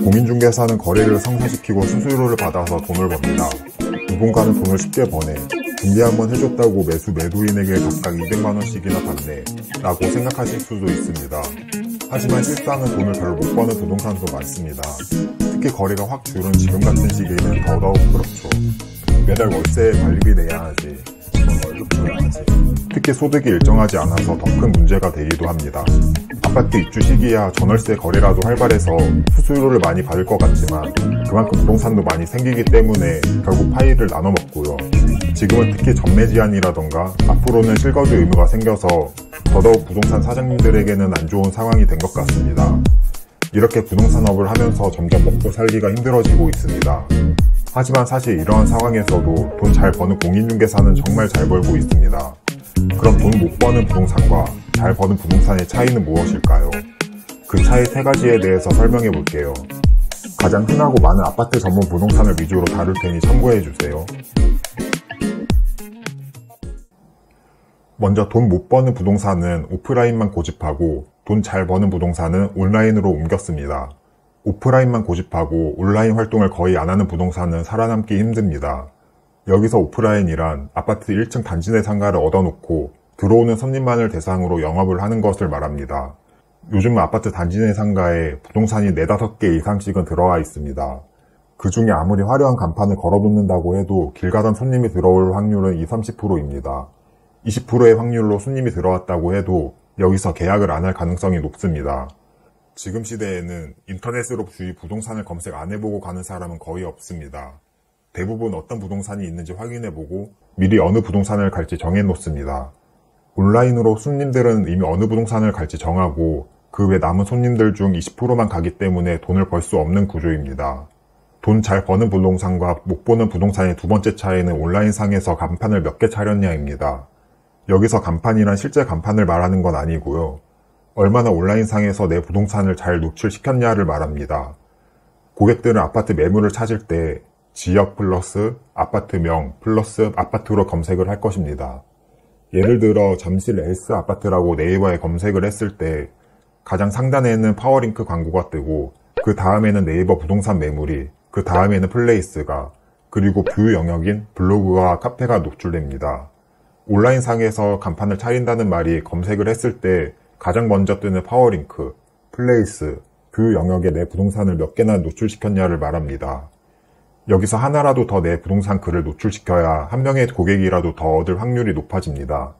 공인중개사는 거래를 성사시키고 수수료를 받아서 돈을 법니다. 누군가는 돈을 쉽게 버네, 준비 한번 해줬다고 매도인에게 각각 200만원씩이나 받네 라고 생각하실 수도 있습니다. 하지만 실상은 돈을 별로 못 버는 부동산도 많습니다. 특히 거래가 확 줄은 지금 같은 시기에는 더더욱 그렇죠. 매달 월세에 관리비 내야 하지, 이건 월급 줘야 하지. 특히 소득이 일정하지 않아서 더 큰 문제가 되기도 합니다. 아파트 입주 시기야 전월세 거래라도 활발해서 수수료를 많이 받을 것 같지만 그만큼 부동산도 많이 생기기 때문에 결국 파이를 나눠 먹고요. 지금은 특히 전매 제한이라던가 앞으로는 실거주 의무가 생겨서 더더욱 부동산 사장님들에게는 안 좋은 상황이 된 것 같습니다. 이렇게 부동산업을 하면서 점점 먹고 살기가 힘들어지고 있습니다. 하지만 사실 이러한 상황에서도 돈 잘 버는 공인중개사는 정말 잘 벌고 있습니다. 그럼 돈 못 버는 부동산과 잘 버는 부동산의 차이는 무엇일까요? 그 차이 3가지에 대해서 설명해 볼게요. 가장 흔하고 많은 아파트 전문 부동산을 위주로 다룰 테니 참고해 주세요. 먼저 돈 못 버는 부동산은 오프라인만 고집하고 돈 잘 버는 부동산은 온라인으로 옮겼습니다. 오프라인만 고집하고 온라인 활동을 거의 안 하는 부동산은 살아남기 힘듭니다. 여기서 오프라인이란 아파트 1층 단지 내 상가를 얻어놓고 들어오는 손님만을 대상으로 영업을 하는 것을 말합니다. 요즘은 아파트 단지 내 상가에 부동산이 4-5개 이상씩은 들어와 있습니다. 그 중에 아무리 화려한 간판을 걸어놓는다고 해도 길 가던 손님이 들어올 확률은 20-30%입니다. 20%의 확률로 손님이 들어왔다고 해도 여기서 계약을 안 할 가능성이 높습니다. 지금 시대에는 인터넷으로 주위 부동산을 검색 안 해보고 가는 사람은 거의 없습니다. 대부분 어떤 부동산이 있는지 확인해보고 미리 어느 부동산을 갈지 정해놓습니다. 온라인으로 손님들은 이미 어느 부동산을 갈지 정하고 그 외 남은 손님들 중 20%만 가기 때문에 돈을 벌 수 없는 구조입니다. 돈 잘 버는 부동산과 못 버는 부동산의 두 번째 차이는 온라인상에서 간판을 몇 개 차렸냐입니다. 여기서 간판이란 실제 간판을 말하는 건 아니고요. 얼마나 온라인상에서 내 부동산을 잘 노출시켰냐를 말합니다. 고객들은 아파트 매물을 찾을 때 지역 플러스 아파트명 플러스 아파트로 검색을 할 것입니다. 예를 들어 잠실 엘스 아파트라고 네이버에 검색을 했을 때 가장 상단에는 파워링크 광고가 뜨고 그 다음에는 네이버 부동산 매물이, 그 다음에는 플레이스가, 그리고 뷰 영역인 블로그와 카페가 노출됩니다. 온라인상에서 간판을 차린다는 말이 검색을 했을 때 가장 먼저 뜨는 파워링크, 플레이스, 뷰 영역에 내 부동산을 몇 개나 노출시켰냐를 말합니다. 여기서 하나라도 더 내 부동산 글을 노출시켜야 한 명의 고객이라도 더 얻을 확률이 높아집니다.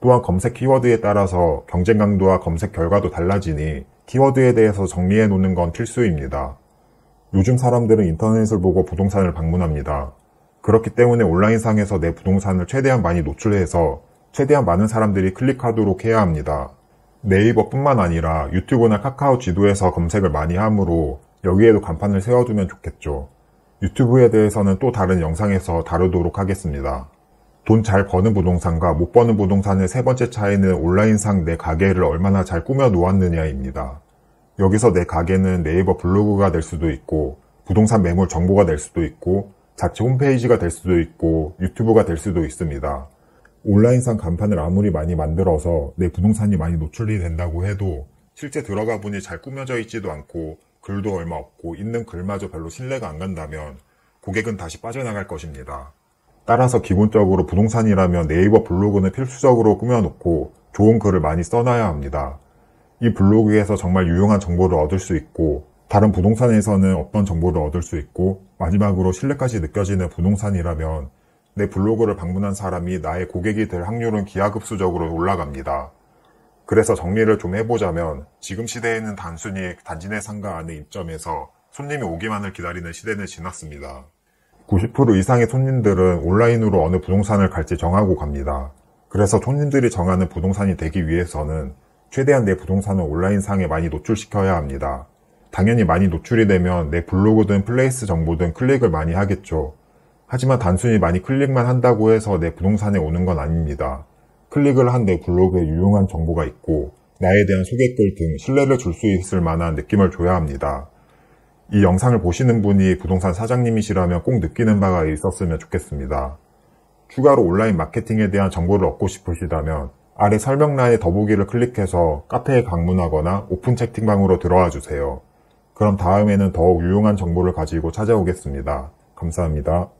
또한 검색 키워드에 따라서 경쟁 강도와 검색 결과도 달라지니 키워드에 대해서 정리해 놓는 건 필수입니다. 요즘 사람들은 인터넷을 보고 부동산을 방문합니다. 그렇기 때문에 온라인상에서 내 부동산을 최대한 많이 노출해서 최대한 많은 사람들이 클릭하도록 해야 합니다. 네이버뿐만 아니라 유튜브나 카카오 지도에서 검색을 많이 하므로 여기에도 간판을 세워두면 좋겠죠. 유튜브에 대해서는 또 다른 영상에서 다루도록 하겠습니다. 돈 잘 버는 부동산과 못 버는 부동산의 3번째 차이는 온라인상 내 가게를 얼마나 잘 꾸며 놓았느냐입니다. 여기서 내 가게는 네이버 블로그가 될 수도 있고 부동산 매물 정보가 될 수도 있고 자체 홈페이지가 될 수도 있고 유튜브가 될 수도 있습니다. 온라인상 간판을 아무리 많이 만들어서 내 부동산이 많이 노출이 된다고 해도 실제 들어가 보니 잘 꾸며져 있지도 않고 글도 얼마 없고 있는 글마저 별로 신뢰가 안 간다면 고객은 다시 빠져나갈 것입니다. 따라서 기본적으로 부동산이라면 네이버 블로그는 필수적으로 꾸며놓고 좋은 글을 많이 써놔야 합니다. 이 블로그에서 정말 유용한 정보를 얻을 수 있고 다른 부동산에서는 어떤 정보를 얻을 수 있고 마지막으로 신뢰까지 느껴지는 부동산이라면 내 블로그를 방문한 사람이 나의 고객이 될 확률은 기하급수적으로 올라갑니다. 그래서 정리를 좀 해보자면 지금 시대에는 단순히 단지 내 상가 안에 입점해서 손님이 오기만을 기다리는 시대는 지났습니다. 90% 이상의 손님들은 온라인으로 어느 부동산을 갈지 정하고 갑니다. 그래서 손님들이 정하는 부동산이 되기 위해서는 최대한 내 부동산을 온라인상에 많이 노출시켜야 합니다. 당연히 많이 노출이 되면 내 블로그든 플레이스 정보든 클릭을 많이 하겠죠. 하지만 단순히 많이 클릭만 한다고 해서 내 부동산에 오는 건 아닙니다. 클릭을 한 내 블로그에 유용한 정보가 있고 나에 대한 소개글 등 신뢰를 줄 수 있을 만한 느낌을 줘야 합니다. 이 영상을 보시는 분이 부동산 사장님이시라면 꼭 느끼는 바가 있었으면 좋겠습니다. 추가로 온라인 마케팅에 대한 정보를 얻고 싶으시다면 아래 설명란의 더보기를 클릭해서 카페에 방문하거나 오픈 채팅방으로 들어와 주세요. 그럼 다음에는 더욱 유용한 정보를 가지고 찾아오겠습니다. 감사합니다.